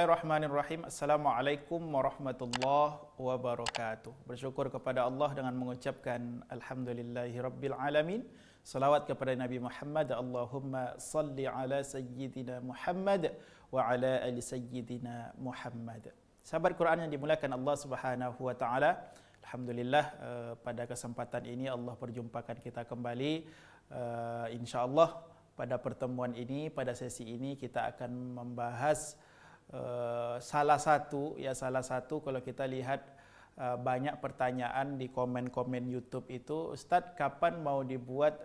Bismillahirrahmanirrahim. Assalamualaikum warahmatullahi wabarakatuh. Bersyukur kepada Allah dengan mengucapkan Alhamdulillahirabbil alamin. Salawat kepada Nabi Muhammad. Allahumma salli ala sayyidina Muhammad wa ala ali sayyidina Muhammad. Sahabat Quran yang dimuliakan Allah Subhanahu wa taala. Alhamdulillah pada kesempatan ini Allah perjumpakan kita kembali. Insya-Allah pada pertemuan ini, pada sesi ini kita akan membahas salah satu kalau kita lihat banyak pertanyaan di komen-komen YouTube itu, Ustadz kapan mau dibuat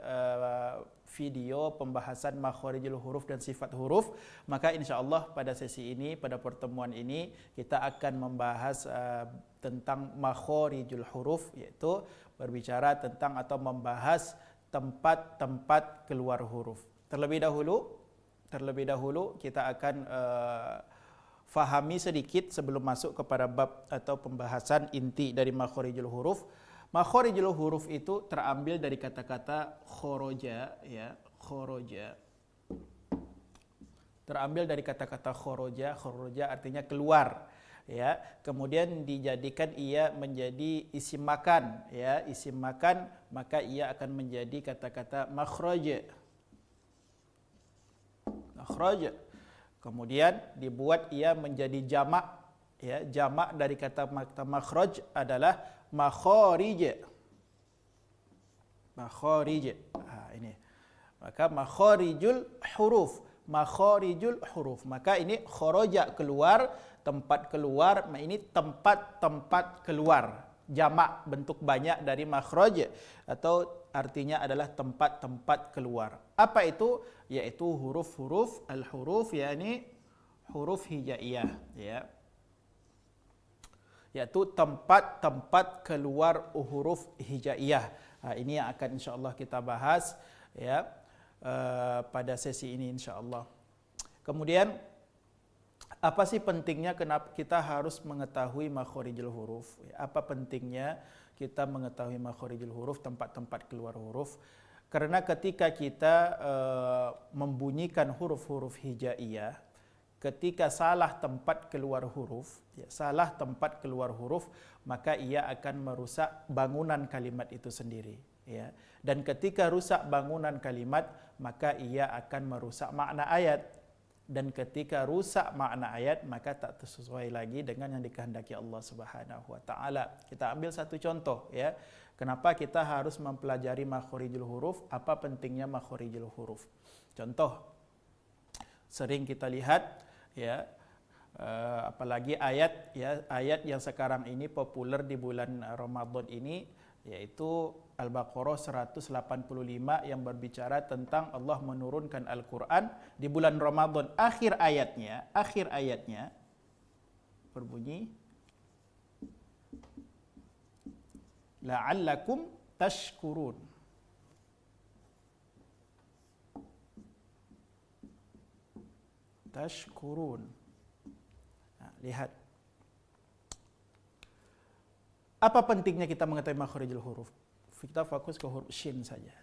video pembahasan makhorijul huruf dan sifat huruf. Maka insya Allah pada sesi ini, pada pertemuan ini kita akan membahas tentang makhorijul huruf, yaitu berbicara tentang atau membahas tempat-tempat keluar huruf. Terlebih dahulu kita akan fahami sedikit sebelum masuk kepada bab atau pembahasan inti dari makhorijul huruf. Makhorijul huruf itu terambil dari kata-kata khoroja, ya, khoroja. Terambil dari kata-kata khoroja, khoroja artinya keluar, ya. Kemudian dijadikan ia menjadi isim makan, ya, isim makan, maka ia akan menjadi kata-kata makhraj. Makhraj. Kemudian dibuat ia menjadi jamak, ya, jamak dari kata makhraj adalah makhorij. Makhorij. Ini. Maka makhorijul huruf, makhorijul huruf. Maka ini khoroja keluar, tempat keluar, ini tempat-tempat keluar. Jamak bentuk banyak dari makhraj atau artinya adalah tempat-tempat keluar. Apa itu? Yaitu huruf-huruf al-huruf, yakni huruf hijaiyah, ya. Yaitu tempat-tempat keluar huruf hijaiyah. Ini yang akan insyaallah kita bahas, ya, pada sesi ini insyaallah. Kemudian apa sih pentingnya kenapa kita harus mengetahui makhorijul huruf? Apa pentingnya kita mengetahui makhorijul huruf, tempat-tempat keluar huruf? Karena ketika kita membunyikan huruf-huruf hijaiyah, ketika salah tempat keluar huruf, ya, salah tempat keluar huruf, maka ia akan merusak bangunan kalimat itu sendiri, ya. Dan ketika rusak bangunan kalimat, maka ia akan merusak makna ayat. Dan ketika rusak makna ayat, maka tak sesuai lagi dengan yang dikehendaki Allah Subhanahu wa taala. Kita ambil satu contoh, ya. Kenapa kita harus mempelajari makhorijul huruf? Apa pentingnya makhorijul huruf? Contoh sering kita lihat, ya, apalagi ayat, ya, ayat yang sekarang ini populer di bulan Ramadan ini, yaitu Al-Baqarah 185 yang berbicara tentang Allah menurunkan Al-Quran di bulan Ramadan. Akhir ayatnya berbunyi la'allakum tashkurun. Tashkurun. Nah, lihat. Apa pentingnya kita mengetahui makhorijul huruf? Kita fokus ke huruf shin saja.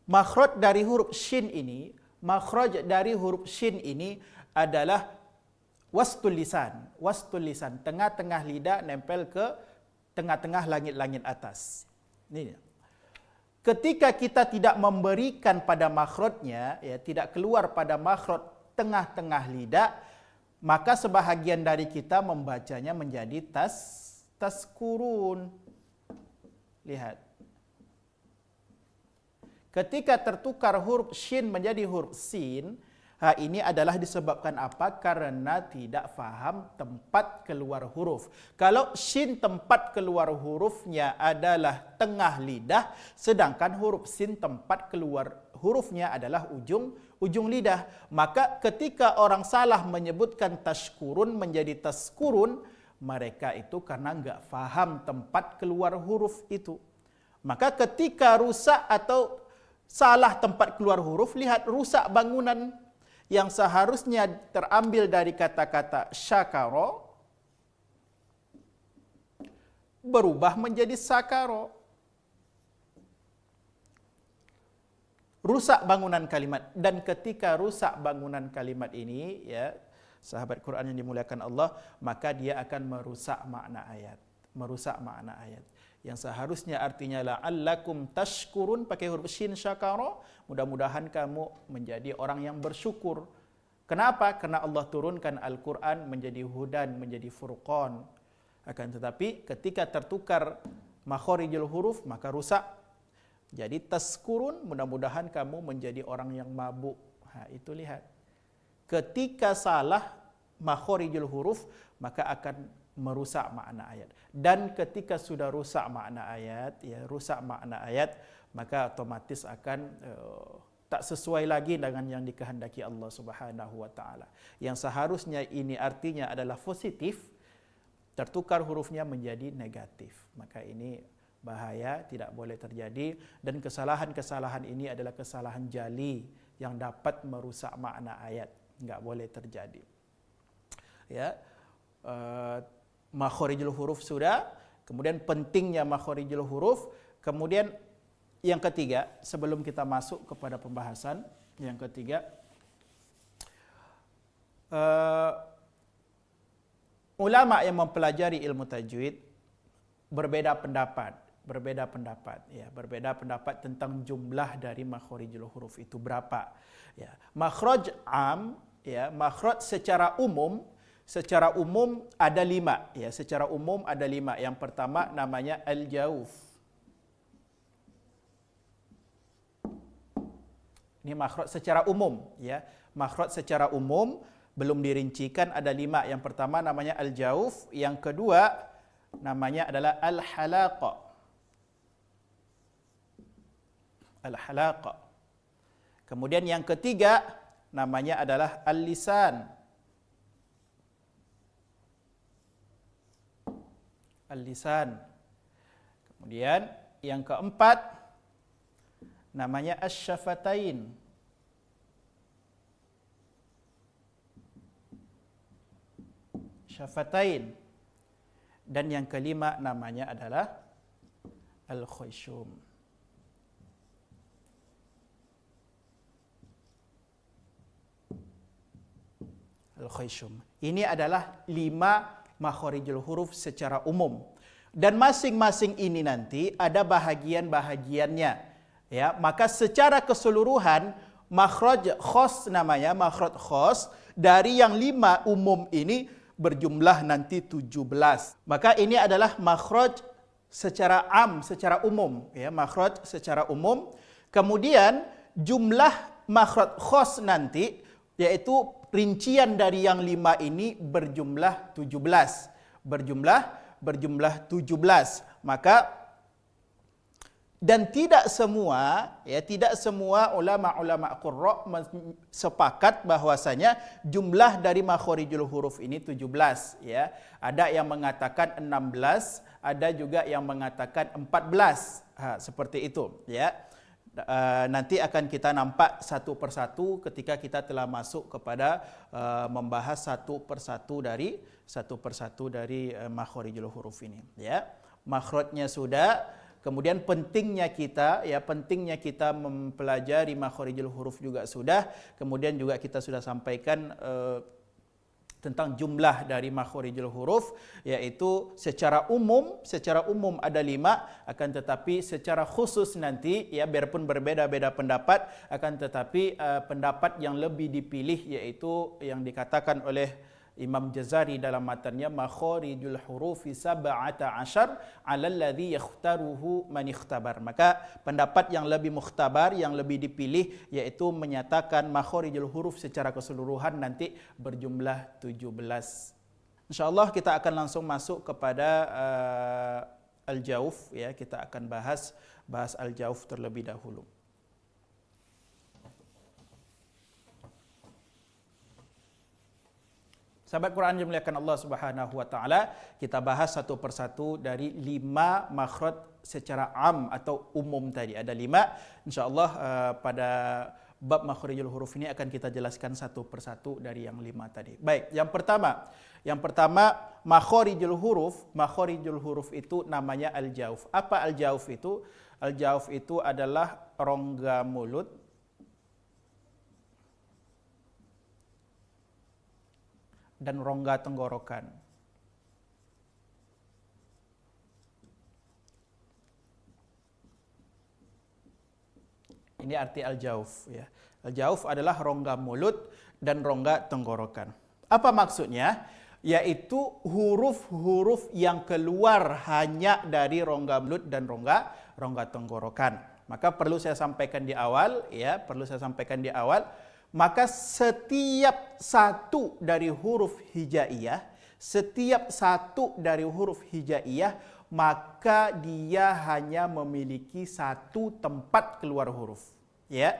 Makhraj dari huruf shin ini, makhraj dari huruf shin ini adalah wastul lisan. Wastul lisan, tengah-tengah lidah nempel ke tengah-tengah langit-langit atas. Ini. Ketika kita tidak memberikan pada makhrajnya, ya, tidak keluar pada makhraj tengah-tengah lidah, maka sebahagian dari kita membacanya menjadi taskurun. Lihat. Ketika tertukar huruf shin menjadi huruf sin, ini adalah disebabkan apa? Karena tidak faham tempat keluar huruf. Kalau shin tempat keluar hurufnya adalah tengah lidah, sedangkan huruf sin tempat keluar hurufnya adalah ujung lidah. Maka ketika orang salah menyebutkan tashkurun menjadi taskurun, mereka itu karena enggak faham tempat keluar huruf itu. Maka ketika rusak atau salah tempat keluar huruf, lihat rusak bangunan yang seharusnya terambil dari kata-kata syakaro, berubah menjadi sakaro. Rusak bangunan kalimat. Dan ketika rusak bangunan kalimat ini, ya, sahabat Quran yang dimuliakan Allah, maka dia akan merusak makna ayat. Merusak makna ayat. Yang seharusnya artinya la'allakum tashkurun pakai huruf shin syakara, mudah-mudahan kamu menjadi orang yang bersyukur. Kenapa? Karena Allah turunkan Al-Quran menjadi hudan, menjadi furqan. Akan tetapi ketika tertukar makharijul huruf maka rusak. Jadi taskurun, mudah-mudahan kamu menjadi orang yang mabuk. Itu lihat. Ketika salah makharijul huruf maka akan merusak makna ayat. Dan ketika sudah rusak makna ayat, rusak makna ayat, maka otomatis akan tak sesuai lagi dengan yang dikehendaki Allah Subhanahu wa taala. Yang seharusnya ini artinya adalah positif, tertukar hurufnya menjadi negatif. Maka ini bahaya, tidak boleh terjadi, dan kesalahan-kesalahan ini adalah kesalahan jali yang dapat merusak makna ayat. Enggak boleh terjadi. Ya. Makharijul huruf sudah, kemudian pentingnya makharijul huruf, kemudian yang ketiga, sebelum kita masuk kepada pembahasan yang ketiga, ulama yang mempelajari ilmu tajwid berbeda pendapat tentang jumlah dari makharijul huruf itu berapa. Ya, makhraj am, ya, makhraj secara umum ada 5, ya, secara umum ada 5. Yang pertama namanya al-jauf. Ini makhraj secara umum, ya. Makhraj secara umum belum dirincikan ada 5. Yang pertama namanya al-jauf, yang kedua namanya adalah al-halaqa. Al-halaqa. Kemudian yang ketiga namanya adalah al-lisan. Al-lisan. Kemudian yang keempat namanya asy-syafatain. Syafatain. Dan yang kelima namanya adalah al-khayshum. Al-khayshum. Ini adalah 5 makharijul huruf secara umum, dan masing-masing ini nanti ada bahagian-bahagiannya, ya. Maka secara keseluruhan makhraj khas namanya makhraj khas dari yang 5 umum ini berjumlah nanti 17. Maka ini adalah makhraj secara am, secara umum, ya, makhraj secara umum. Kemudian jumlah makhraj khas nanti yaitu rincian dari yang 5 ini berjumlah 17. Berjumlah 17. Maka dan tidak semua ulama-ulama qurra sepakat bahwasanya jumlah dari makharijul huruf ini 17, ya. Ada yang mengatakan 16, ada juga yang mengatakan 14. Seperti itu, ya. Nanti akan kita nampak satu persatu ketika kita telah masuk kepada membahas satu persatu dari makharijul huruf ini, ya. Makhrajnya sudah, kemudian pentingnya kita mempelajari makharijul huruf juga sudah, kemudian juga kita sudah sampaikan tentang jumlah dari makharijul huruf, yaitu secara umum ada 5, akan tetapi secara khusus nanti, ya, biarpun berbeda-beda pendapat, akan tetapi pendapat yang lebih dipilih yaitu yang dikatakan oleh Imam Jazari dalam matanya, makharijul hurufi 17 ala alladhi yakhtaruhu man ikhtabar. Maka pendapat yang lebih mukhtabar, yang lebih dipilih, yaitu menyatakan makharijul huruf secara keseluruhan nanti berjumlah 17. InsyaAllah kita akan langsung masuk kepada al-jauf, ya. Kita akan bahas al-jauf terlebih dahulu. Sahabat Quran yang dimuliakan Allah Subhanahu wa taala, kita bahas satu persatu dari 5 makhraj secara am atau umum tadi. Ada 5. Insyaallah pada bab makharijul huruf ini akan kita jelaskan satu persatu dari yang 5 tadi. Baik, yang pertama makharijul huruf itu namanya al-jauf. Apa al-jauf itu? Al-jauf itu adalah rongga mulut dan rongga tenggorokan. Ini arti al-jauf ya. Al-jauf adalah rongga mulut dan rongga tenggorokan. Apa maksudnya? Yaitu huruf-huruf yang keluar hanya dari rongga mulut dan rongga tenggorokan. Maka perlu saya sampaikan di awal ya, maka setiap satu dari huruf hijaiyah, maka dia hanya memiliki satu tempat keluar huruf. Ya,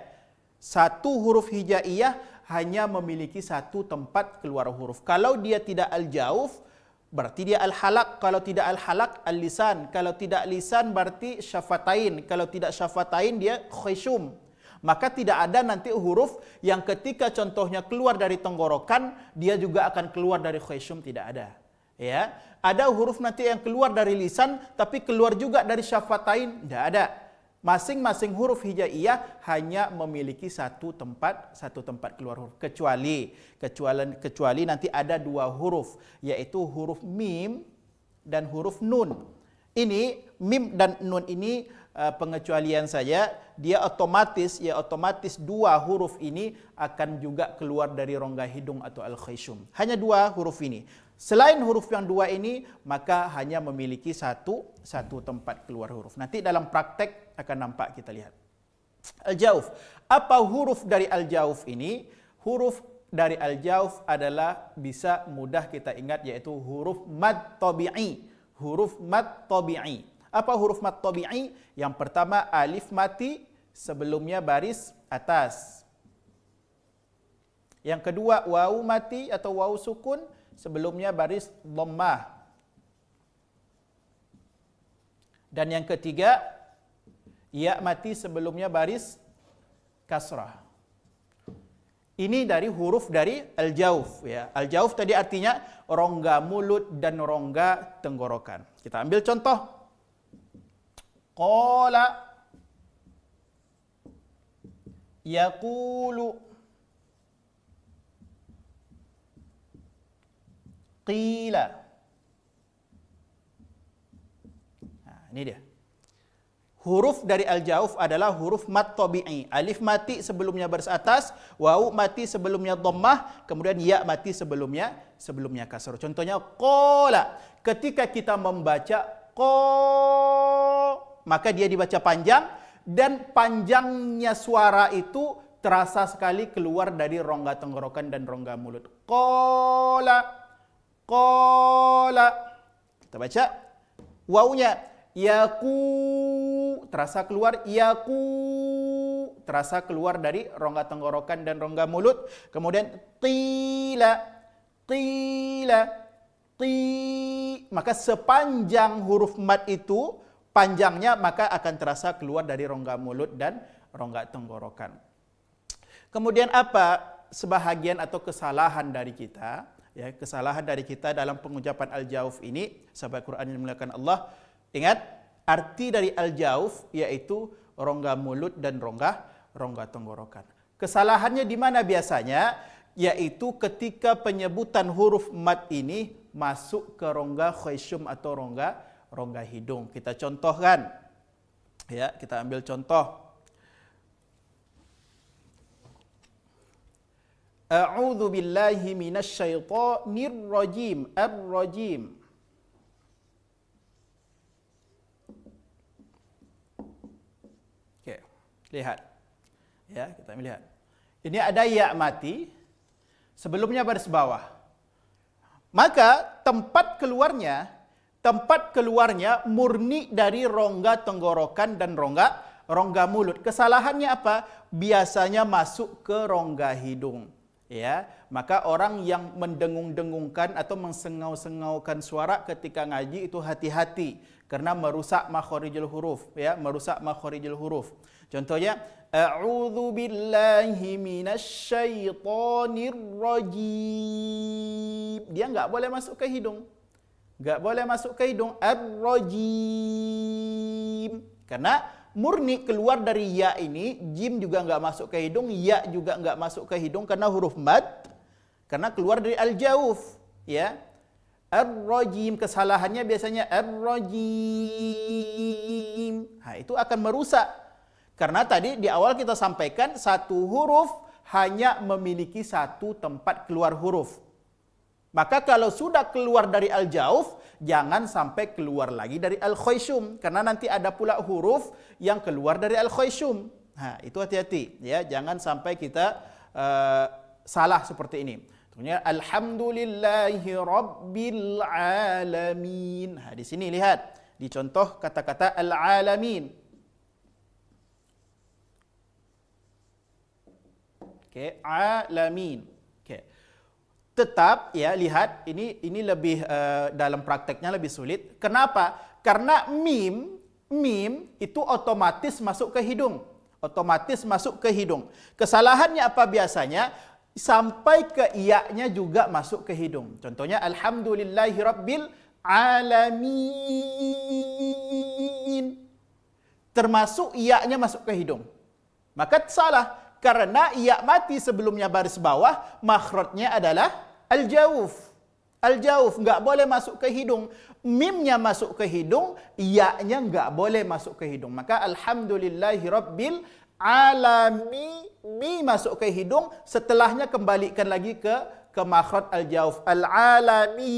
satu huruf hijaiyah hanya memiliki satu tempat keluar huruf. Kalau dia tidak al-jauf, berarti dia al-halaq. Kalau tidak al-halaq, al-lisan. Kalau tidak lisan, berarti syafatain. Kalau tidak syafatain, dia khayshum. Maka tidak ada nanti huruf yang ketika contohnya keluar dari tenggorokan, dia juga akan keluar dari khayshum, tidak ada. Ya, ada huruf nanti yang keluar dari lisan, tapi keluar juga dari syafatain, tidak ada. Masing-masing huruf hijaiyah hanya memiliki satu tempat keluar huruf. Kecuali nanti ada dua huruf, yaitu huruf mim dan huruf nun. Ini mim dan nun ini pengecualian saja, dia otomatis dua huruf ini akan juga keluar dari rongga hidung atau al-khayshum. Hanya dua huruf ini. Selain huruf yang dua ini, maka hanya memiliki satu tempat keluar huruf. Nanti dalam praktek akan nampak, kita lihat. Al-jauf. Apa huruf dari al-jauf ini? Huruf dari al-jauf adalah bisa mudah kita ingat, yaitu huruf mad tabi'i. Huruf mad tabi'i. Apa huruf mad tabi'i? Yang pertama alif mati, sebelumnya baris atas. Yang kedua wawu mati atau wawu sukun, sebelumnya baris dhammah. Dan yang ketiga ya mati, sebelumnya baris kasrah. Ini dari huruf dari al-jauf ya. Al-jauf tadi artinya rongga mulut dan rongga tenggorokan. Kita ambil contoh. Qala yaqulu qila. Nah, ini dia. Huruf dari al-jauf adalah huruf mad tabi'i. Alif mati sebelumnya baris atas, wawu mati sebelumnya dhammah, kemudian ya mati sebelumnya kasrah. Contohnya qala. Ketika kita membaca qa, maka dia dibaca panjang, dan panjangnya suara itu terasa sekali keluar dari rongga tenggorokan dan rongga mulut. Qala. Qala. Kita baca wawunya yaku, terasa keluar, yaku, terasa keluar dari rongga tenggorokan dan rongga mulut. Kemudian qila, qila, qi. Maka sepanjang huruf mad itu, panjangnya maka akan terasa keluar dari rongga mulut dan rongga tenggorokan. Kemudian apa sebahagian atau kesalahan dari kita? Ya, kesalahan dari kita dalam pengucapan al-jauf ini, sahabat Quran yang dimuliakan Allah. Ingat, arti dari al-jauf yaitu rongga mulut dan rongga tenggorokan. Kesalahannya di mana biasanya? Yaitu ketika penyebutan huruf mad ini masuk ke rongga khayshum atau rongga hidung. Kita contohkan. Ya, kita ambil contoh. A'udzu billahi minasyaitonir rajim. Ar-rajim. Lihat. Ya, kita melihat. Ini ada ya mati, sebelumnya baris bawah. Maka tempat keluarnya murni dari rongga tenggorokan dan rongga mulut. Kesalahannya apa? Biasanya masuk ke rongga hidung. Ya, maka orang yang mendengung-dengungkan atau mensengau-sengaukan suara ketika ngaji itu hati-hati karena merusak makharijul huruf, ya, merusak makharijul huruf. Contohnya, a'udzu billahi minasyaitonir rajim. Dia enggak boleh masuk ke hidung. Enggak boleh masuk ke hidung. Ar-rajim. Karena murni keluar dari ya ini, jim juga enggak masuk ke hidung, ya juga enggak masuk ke hidung karena huruf mad. karena keluar dari al-jauf, ya. Ar-rajim, kesalahannya biasanya ar-rajim. Itu akan merusak. Karena tadi di awal kita sampaikan satu huruf hanya memiliki satu tempat keluar huruf. Maka kalau sudah keluar dari al-jauf, jangan sampai keluar lagi dari al-khayshum. Karena nanti ada pula huruf yang keluar dari al-khayshum. Itu hati-hati, ya. Jangan sampai kita salah seperti ini. Alhamdulillahi Rabbil Alamin. Di sini lihat, dicontoh kata-kata al-alamin. Oke, alamin. Oke. Tetap ya, lihat ini lebih dalam prakteknya lebih sulit. Kenapa? Karena mim itu otomatis masuk ke hidung. Otomatis masuk ke hidung. Kesalahannya apa biasanya? Sampai ke iya-nya juga masuk ke hidung. Contohnya alhamdulillahi rabbil alamin. Termasuk iya-nya masuk ke hidung. Maka salah karena iya mati sebelumnya baris bawah, makhrajnya adalah al-jauf. Al-jauf enggak boleh masuk ke hidung. Mimnya masuk ke hidung, iya-nya enggak boleh masuk ke hidung. Maka alhamdulillahi rabbil alami, mi masuk ke hidung, setelahnya kembalikan lagi ke makhraj al-jauf. Al-alamin.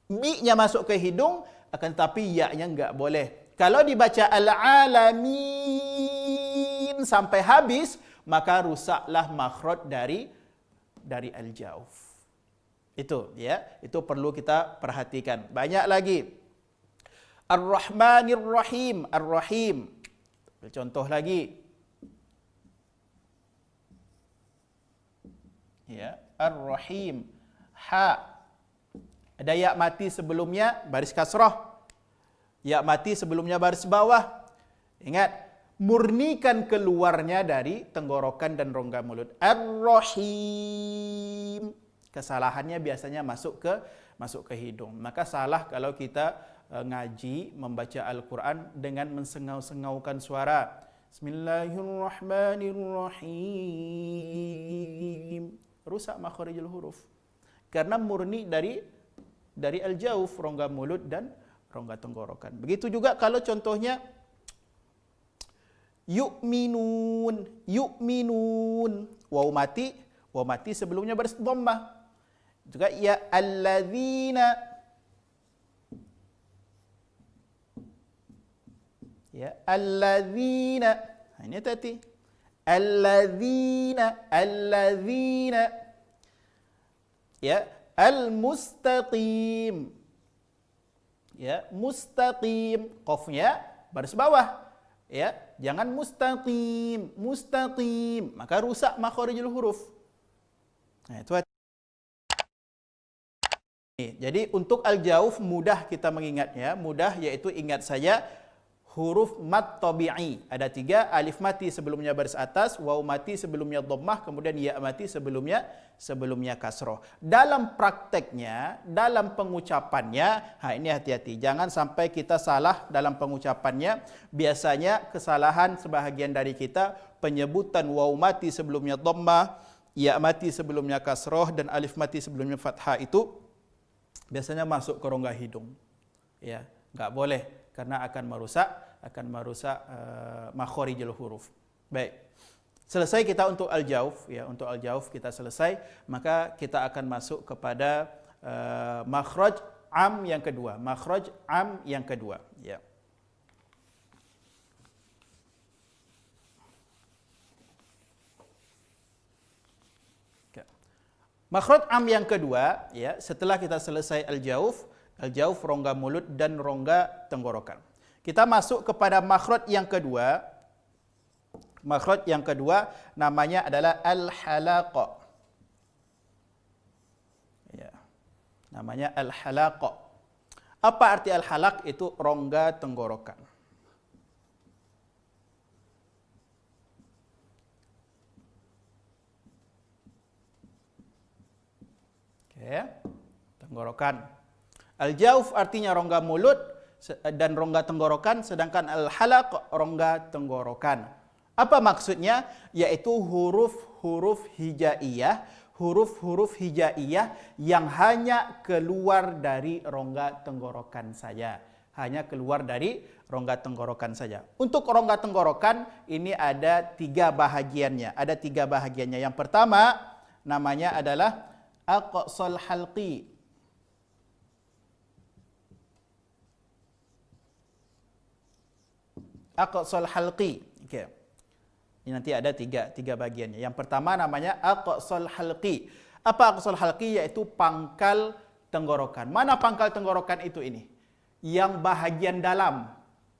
Mi-nya masuk ke hidung, akan tapi ya-nya enggak boleh. Kalau dibaca al-alamin sampai habis, maka rusaklah makhraj dari al-jauf. Itu ya, itu perlu kita perhatikan. Banyak lagi. Ar-Rahmanir Rahim, Ar-Rahim. Contoh lagi. Ya, Ar-Rahim. Ha. Ada ya mati sebelumnya baris kasrah. Ya mati sebelumnya baris bawah. Ingat, murnikan keluarnya dari tenggorokan dan rongga mulut. Ar-Rahim. Kesalahannya biasanya masuk ke hidung. Maka salah kalau kita ngaji, membaca Al-Quran dengan mensengau-sengaukan suara. Bismillahirrahmanirrahim. Rusak makharijul huruf. Karena murni dari al-jauf, rongga mulut dan rongga tenggorokan. Begitu juga kalau contohnya yu'minun, yu'minun. Waw mati sebelumnya baris dhammah. Juga ya alladzina. Ya, alladzina. Ini tadi. Alladzina. Ya, al-mustaqim. Ya, mustaqim. Qafnya baris bawah. Ya, jangan mustaqim. Maka rusak makharijul huruf. Itu hati. Jadi untuk al-jauf mudah kita mengingatnya. Mudah yaitu ingat saja huruf mad tabi'i. Ada 3, alif mati sebelumnya baris atas, waw mati sebelumnya dhammah, kemudian ya mati sebelumnya kasroh. Dalam prakteknya, dalam pengucapannya, ini hati-hati. Jangan sampai kita salah dalam pengucapannya. Biasanya kesalahan sebahagian dari kita, penyebutan waw mati sebelumnya dhammah, ya mati sebelumnya kasroh, dan alif mati sebelumnya fathah itu biasanya masuk ke rongga hidung. Ya, enggak boleh. Karena akan merusak makharijul huruf. Baik. Selesai kita untuk al-jauf, ya, untuk al-jauf kita selesai, maka kita akan masuk kepada makhraj am yang kedua. Makhraj am yang kedua, ya. Makhraj am yang kedua, ya, setelah kita selesai al-jauf rongga mulut dan rongga tenggorokan. Kita masuk kepada makhraj yang kedua. Makhraj yang kedua namanya adalah al-halaqa. Ya. Namanya al-halaqa. Apa arti al-halaq? Itu rongga tenggorokan. Oke, tenggorokan. Al-jauf artinya rongga mulut dan rongga tenggorokan, sedangkan al-halaq rongga tenggorokan. Apa maksudnya? Yaitu huruf-huruf hijaiyah, huruf-huruf hijaiyah yang hanya keluar dari rongga tenggorokan saja. Hanya keluar dari rongga tenggorokan saja. Untuk rongga tenggorokan ini ada 3 bahagiannya. Ada 3 bahagiannya. Yang pertama namanya adalah aqsal halqi. Aqsal halqi. Okey. Ini nanti ada tiga bagiannya. Yang pertama namanya aqsal halqi. Apa aqsal halqi? Yaitu pangkal tenggorokan. Mana pangkal tenggorokan itu ini? Yang bahagian dalam,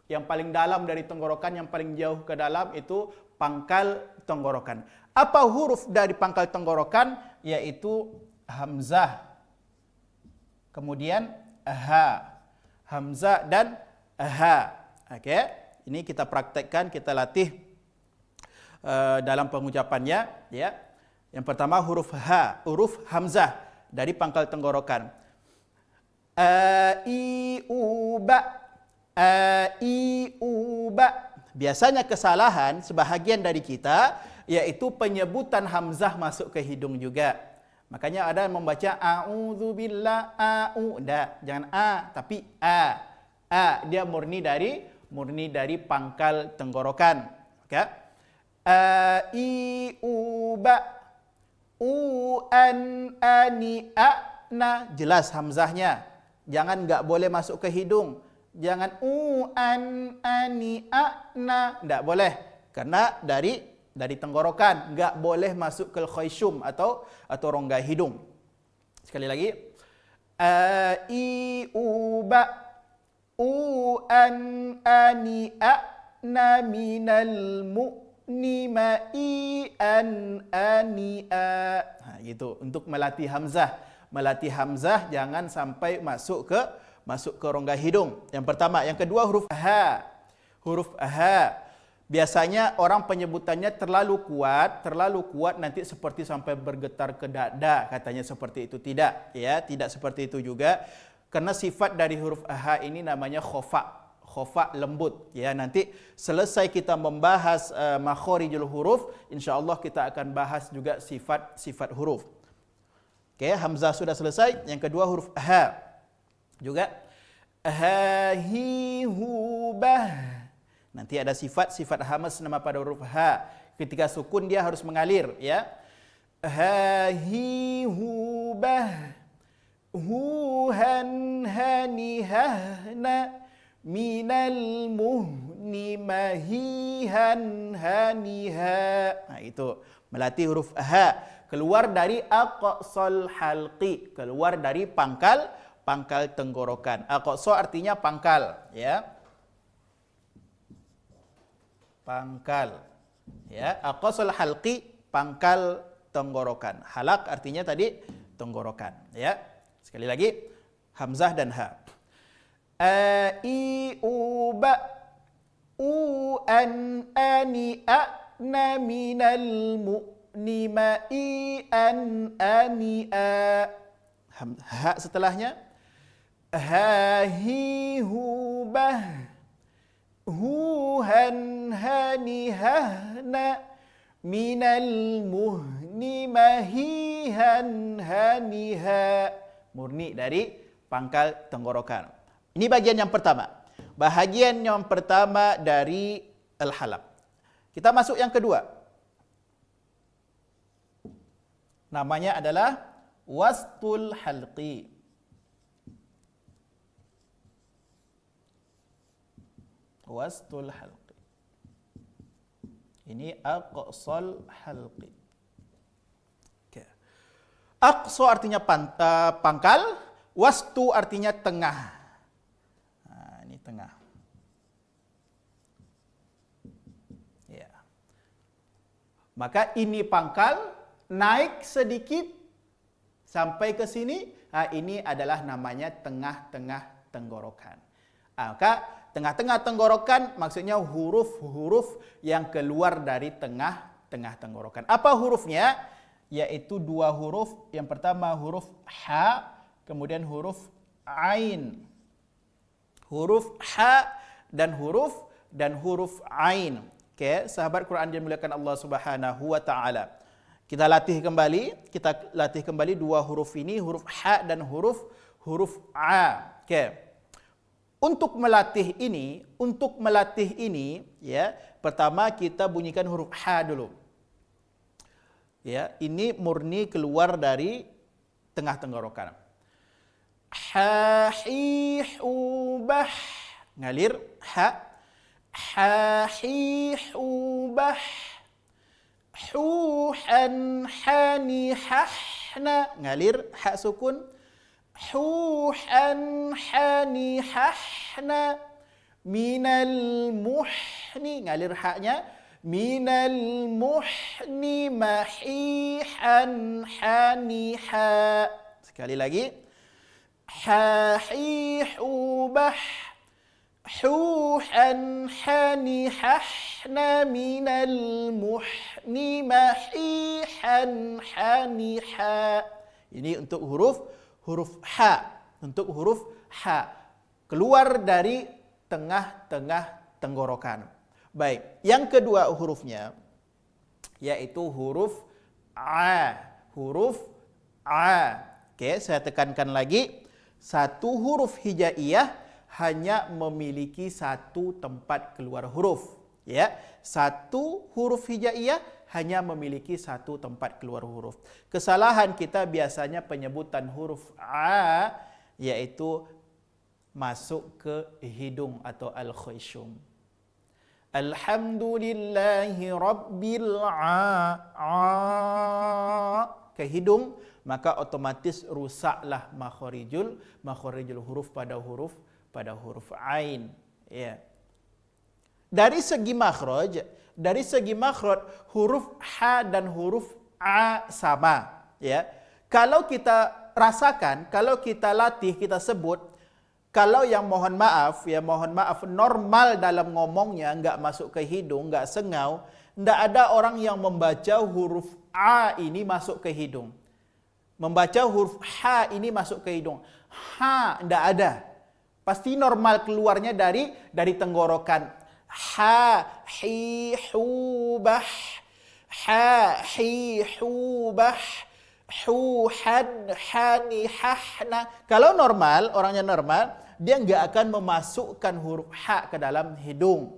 yang paling dalam dari tenggorokan, yang paling jauh ke dalam itu pangkal tenggorokan. Apa huruf dari pangkal tenggorokan? Yaitu hamzah, kemudian ha, hamzah dan ha. Okey, ini kita praktekkan, kita latih dalam pengucapannya. Ya, yang pertama huruf ha, huruf hamzah dari pangkal tenggorokan. Iuba, iuba. Biasanya kesalahan sebahagian dari kita yaitu penyebutan hamzah masuk ke hidung juga. Makanya ada yang membaca a'udzubillah, a'uda, jangan a tapi a. A dia murni dari pangkal tenggorokan. Okey. Iuba, ani, na, jelas hamzahnya. Jangan enggak boleh masuk ke hidung. Jangan ani, na, enggak boleh. Karena dari tenggorokan, enggak boleh masuk ke khayshum atau rongga hidung. Sekali lagi. Iuba, ani, na, minal mu'nima, ani, gitu. Untuk melatih hamzah. Melatih hamzah jangan sampai masuk ke rongga hidung. Yang pertama, yang kedua huruf ha. Huruf ha. Biasanya orang penyebutannya terlalu kuat nanti seperti sampai bergetar ke dada, katanya seperti itu. Tidak, ya, tidak seperti itu juga. Karena sifat dari huruf ha ini namanya khofa. Khofa lembut, ya. Nanti selesai kita membahas makhorijul huruf, insyaallah kita akan bahas juga sifat huruf. Okey, hamzah sudah selesai. Yang kedua huruf ha. Juga ha, hi, hu, bah. Nanti ada sifat hamas nama pada huruf ha. Ketika sukun dia harus mengalir, ya. Ha, hi, hu, bah. Hu, han, hani, hahna. Minal muhni, mahi, han, hani, ha. Nah, itu melatih huruf ha. Keluar dari aqsal halqi, keluar dari pangkal tenggorokan. Aqsa artinya pangkal, ya. Pangkal. Ya, aqsal halqi pangkal tenggorokan. Halak artinya tadi tenggorokan, ya. Sekali lagi hamzah dan ha. Iuba, ani, na, minal mu'nima, ani, ha setelahnya ha, hi, hu, bah. Hu, han, hani, hahna. Minal muhni, mahi, han, hani, ha. Murni dari pangkal tenggorokan. Ini bagian yang pertama. Bahagian yang pertama dari al-halaq. Kita masuk yang kedua. Namanya adalah wastul halqi. Wastul halqi. Ini aqsal halqi. Okay. Aqsa artinya pangkal, wastu artinya tengah. Ini tengah. Ya. Maka ini pangkal, naik sedikit sampai ke sini. Ini adalah namanya tengah-tengah tenggorokan. Maka tengah-tengah tenggorokan maksudnya huruf-huruf yang keluar dari tengah-tengah tenggorokan. Apa hurufnya? Yaitu 2 huruf. Yang pertama huruf ha, kemudian huruf ain. Huruf ha dan huruf ain. Okay, sahabat Quran dimuliakan Allah Subhanahu wa taala. Kita latih kembali dua huruf ini, huruf ha dan huruf a. Okay. Untuk melatih ini, ya, pertama kita bunyikan huruf ha dulu. Ya, ini murni keluar dari tengah tenggorokan. Ha hi hu bah, ngalir ha. Ha hi hu bah. Hu han hani hahna, ngalir ha sukun. Hu han hani hahna. Minal muhni, ngalir ha-nya. Minal muhni mahihan haniha. Sekali lagi. Ha hi hu bah. Huhan hanihahna minal muhni mahihan haniha. Ini untuk huruf ha. Untuk huruf ha. Keluar dari tengah-tengah tenggorokan. Baik, yang kedua hurufnya yaitu huruf a. Huruf a. Oke, saya tekankan lagi. Satu huruf hijaiyah hanya memiliki satu tempat keluar huruf. Ya, satu huruf hijaiyah hanya memiliki satu tempat keluar huruf. Kesalahan kita biasanya penyebutan huruf a yaitu masuk ke hidung atau al-khayshum. Alhamdulillahi rabbil ke hidung, maka otomatis rusaklah makharijul huruf pada huruf ain. Ya. Dari segi makhraj huruf ha dan huruf a sama, ya. Kalau kita rasakan, kalau kita latih, kita sebut, kalau yang mohon maaf normal dalam ngomongnya, enggak masuk ke hidung, enggak sengau, enggak ada orang yang membaca huruf a ini masuk ke hidung. Membaca huruf ha ini masuk ke hidung. Ha enggak ada. Pasti normal keluarnya dari tenggorokan. Ha hi hu bah. Ha hi hu bah. Hu han hani hahna. Kalau normal, orangnya normal, dia enggak akan memasukkan huruf ha ke dalam hidung.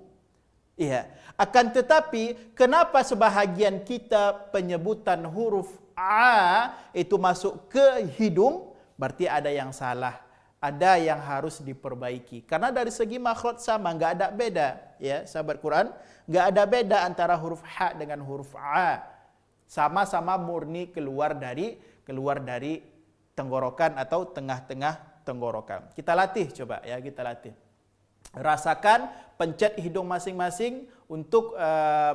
Iya. Akan tetapi, kenapa sebahagian kita penyebutan huruf a itu masuk ke hidung? Berarti ada yang salah. Ada yang harus diperbaiki. Karena dari segi makhraj sama, enggak ada beda, ya, sahabat Quran, enggak ada beda antara huruf ha dengan huruf a. Sama-sama murni keluar dari tenggorokan atau tengah-tengah tenggorokan. Kita latih coba, ya, kita latih. Rasakan, pencet hidung masing-masing untuk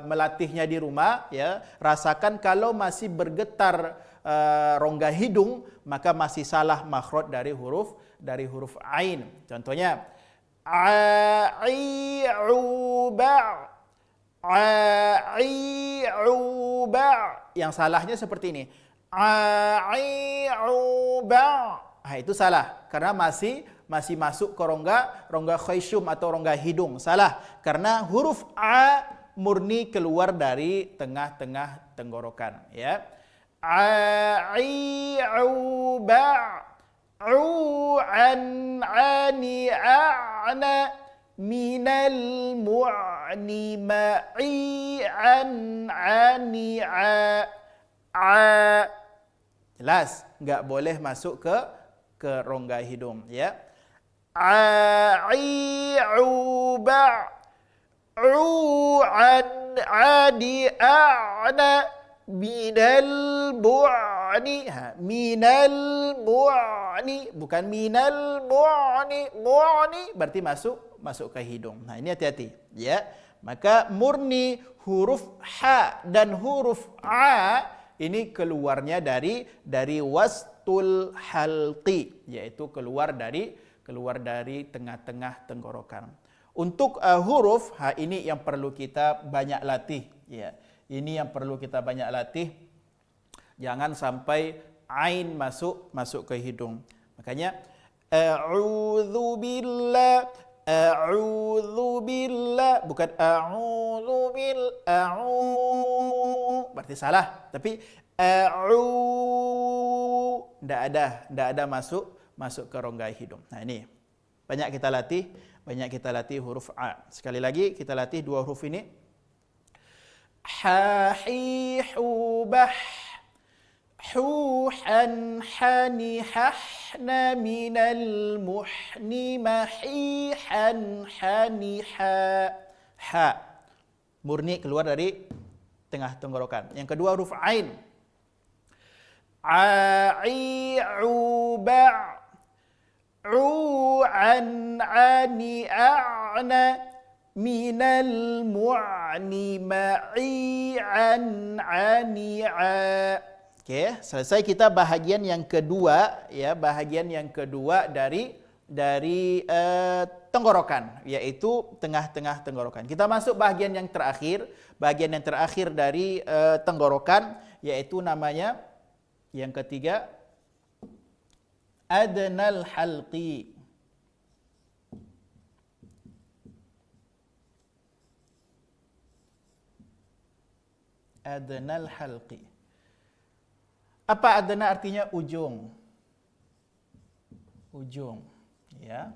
melatihnya di rumah, ya. Rasakan kalau masih bergetar rongga hidung, maka masih salah makhraj dari huruf ain. Contohnya ai'uba. Ai'uba. Yang salahnya seperti ini. Ai'uba. Nah, itu salah karena masih masuk ke rongga khayshum atau rongga hidung. Salah karena huruf a murni keluar dari tengah-tengah tenggorokan, ya. Ai'uba. U'an ani a'na minal mu'ni ma'i'an ani jelas, enggak boleh masuk ke rongga hidung, ya. Ai'uba. U'an ani a'na minal mu'ni. Minal mu'ni, bukan minal mu'ni. Mu'ni berarti masuk ke hidung. Nah, ini hati-hati, ya. Maka murni huruf ha dan huruf a ini keluarnya dari wastul halqi, yaitu keluar dari tengah-tengah tenggorokan. Untuk huruf ha ini yang perlu kita banyak latih, ya. Ini yang perlu kita banyak latih. Jangan sampai ain masuk ke hidung. Makanya a'udzubillah a'udzu billah, bukan a'udzu bil berarti salah, tapi tidak ada masuk ke rongga hidung. Nah ini banyak kita latih huruf a. Sekali lagi kita latih dua huruf ini. Ha hi hu bah hu han hani hahna minal muhni mahi han hani ha. Murni keluar dari tengah tenggorokan. Yang kedua huruf ain. A'i uba' an ani a'na minal mu'ni ma'i an ani a. Okey, selesai kita bahagian yang kedua, ya, bahagian yang kedua dari tenggorokan, yaitu tengah-tengah tenggorokan. Kita masuk bahagian yang terakhir dari tenggorokan, yaitu namanya yang ketiga adnal halqi. Adnal halqi. Apa adna artinya? Ujung. Ujung, ya.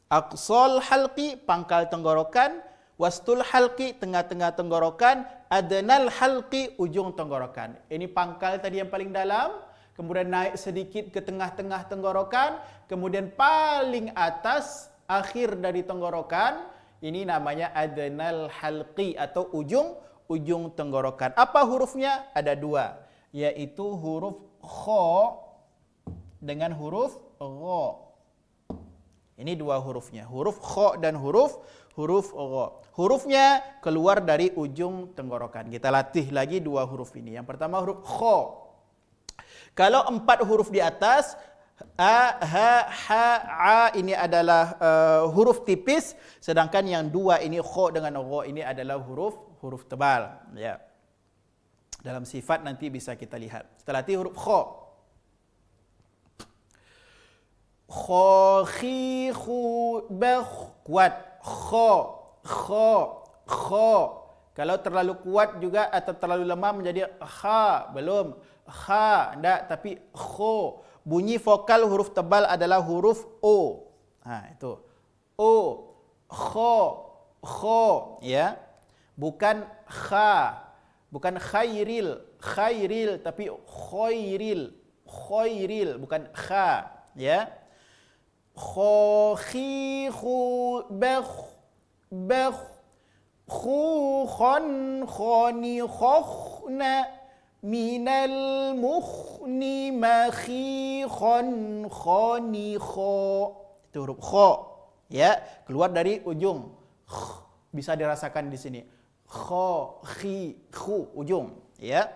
Aqsal halqi, pangkal tenggorokan. Wastul halqi, tengah-tengah tenggorokan. Adnal halqi, ujung tenggorokan. Ini pangkal tadi yang paling dalam, kemudian naik sedikit ke tengah-tengah tenggorokan, kemudian paling atas akhir dari tenggorokan, ini namanya adnal halqi atau ujung tenggorokan. Apa hurufnya? Ada dua, yaitu huruf kha dengan huruf gha. Ini dua hurufnya, huruf kha dan huruf gha. Hurufnya keluar dari ujung tenggorokan. Kita latih lagi dua huruf ini. Yang pertama huruf kha. Kalau 4 huruf di atas, a, ha, ha, a ini adalah huruf tipis, sedangkan yang dua ini kha dengan gha ini adalah huruf tebal, ya. Dalam sifat nanti bisa kita lihat. Kita latih huruf kha. Kha, khi, khu, ba, kuat. Kha. Kalau terlalu kuat juga atau terlalu lemah menjadi kha, belum. Kha, tidak, tapi kho. Bunyi vokal huruf tebal adalah huruf o. Itu. O, kho, ya. Bukan kha, bukan khairil, tapi khairil, bukan kha, ya. Kho, khi, khu, bakh, khu, khon, khoni, khokhna, minal mukhni, makhi, khon, khoni, kho. Itu huruf kho, ya, keluar dari ujung. Bisa dirasakan di sini. Kho, khi, khu, ujung, ya.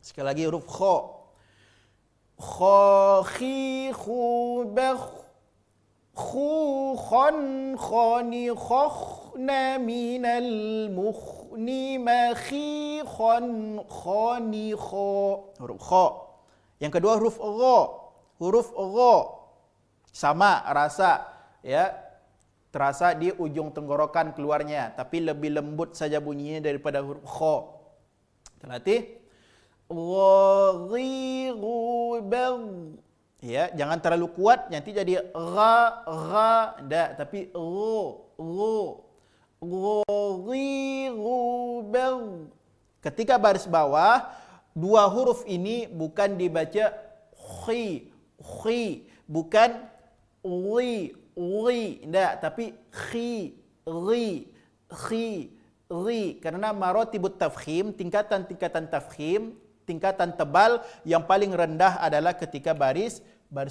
Sekali lagi huruf kho. Kho, khi, khu, bakh, khu, khon, khoni, khokhna, minal mukhni, makhi, khon, khoni, kho. Huruf kho. Yang kedua huruf gha. Huruf gha sama rasa, ya. Terasa di ujung tenggorokan keluarnya, tapi lebih lembut saja bunyinya daripada huruf kha. Kita latih. Ghi, ghu, bag. Ya, jangan terlalu kuat nanti jadi gha, tidak, tapi ghu. Ghi, ghu, bag. Ketika baris bawah, dua huruf ini bukan dibaca khi, bukan li, tidak, tapi khi, karena marotibut tafkhim, tingkatan tafkhim, tingkatan tebal yang paling rendah adalah ketika baris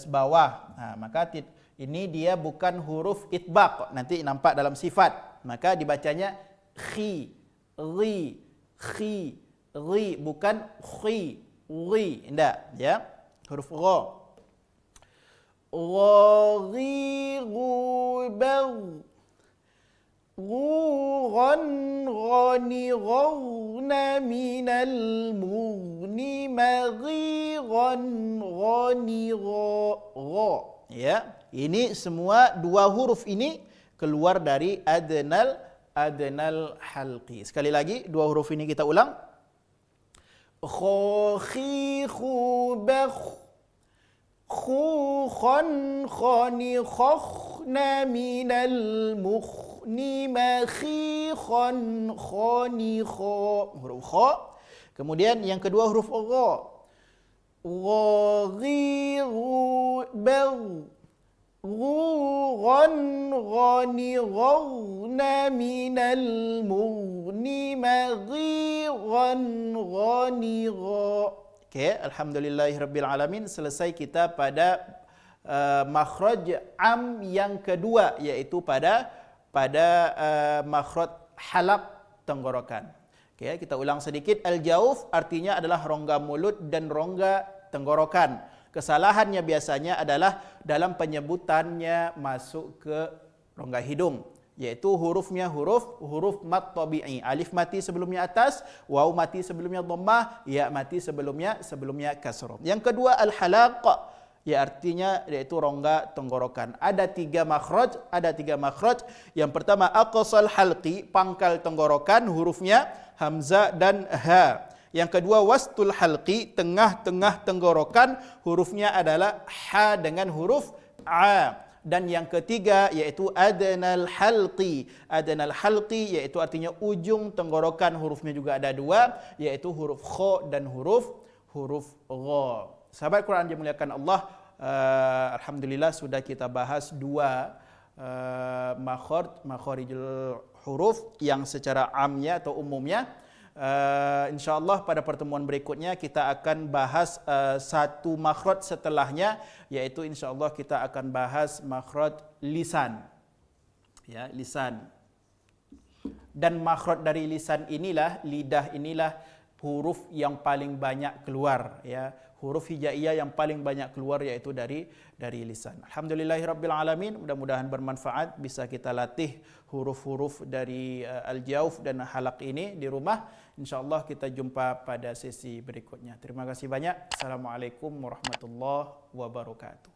bawah. Maka ini dia bukan huruf itbaq, nanti nampak dalam sifat. Maka dibacanya khi, bukan khi, tidak, ya. Huruf gha. Ghi, gu, bag, gu, ghan, ghani, ghawna, minal mughni, maghi, ghan, ghani, gha. Ya, Ini semua dua huruf ini keluar dari adnal halqi. Sekali lagi dua huruf ini kita ulang. Kha khi khu bakh khu khon khoni khokhna minal mukhni ma khi khon khoni kho. Huruf kha. Kemudian yang kedua huruf gha. Gha ghi ghu bagh ghan ghani ghana minal mughni maghi ghan ghani gha. Okey, alhamdulillahirabbil alamin. Selesai kita pada makhraj am yang kedua, iaitu pada makhraj halaq tenggorokan. Okey, kita ulang sedikit. Al-jauf artinya adalah rongga mulut dan rongga tenggorokan. Kesalahannya biasanya adalah dalam penyebutannya masuk ke rongga hidung, yaitu hurufnya huruf mat tabi'i. Alif mati sebelumnya atas, waw mati sebelumnya dhammah, ya mati sebelumnya kasrah. Yang kedua al-halaq, ya artinya yaitu rongga tenggorokan. Ada tiga makhraj. Yang pertama aqsal halqi, pangkal tenggorokan, hurufnya hamzah dan ha. Yang kedua wastul halqi, tengah-tengah tenggorokan, hurufnya adalah ha dengan huruf a. Dan yang ketiga yaitu adnal halqi. Adnal halqi yaitu artinya ujung tenggorokan, hurufnya juga ada dua, yaitu huruf kha dan huruf gha. Sahabat Quran dimuliakan Allah, alhamdulillah sudah kita bahas dua makharijul huruf yang secara amnya atau umumnya. InsyaAllah pada pertemuan berikutnya kita akan bahas satu makhraj setelahnya, yaitu insyaAllah kita akan bahas makhraj lisan, ya, lisan. Dan makhraj dari lisan inilah, lidah inilah huruf yang paling banyak keluar, ya, huruf hijaiyah yang paling banyak keluar yaitu dari lisan. Alhamdulillahirabbil alamin, mudah-mudahan bermanfaat, bisa kita latih huruf-huruf dari al-jauf dan halaq ini di rumah. Insyaallah kita jumpa pada sesi berikutnya. Terima kasih banyak. Assalamualaikum warahmatullahi wabarakatuh.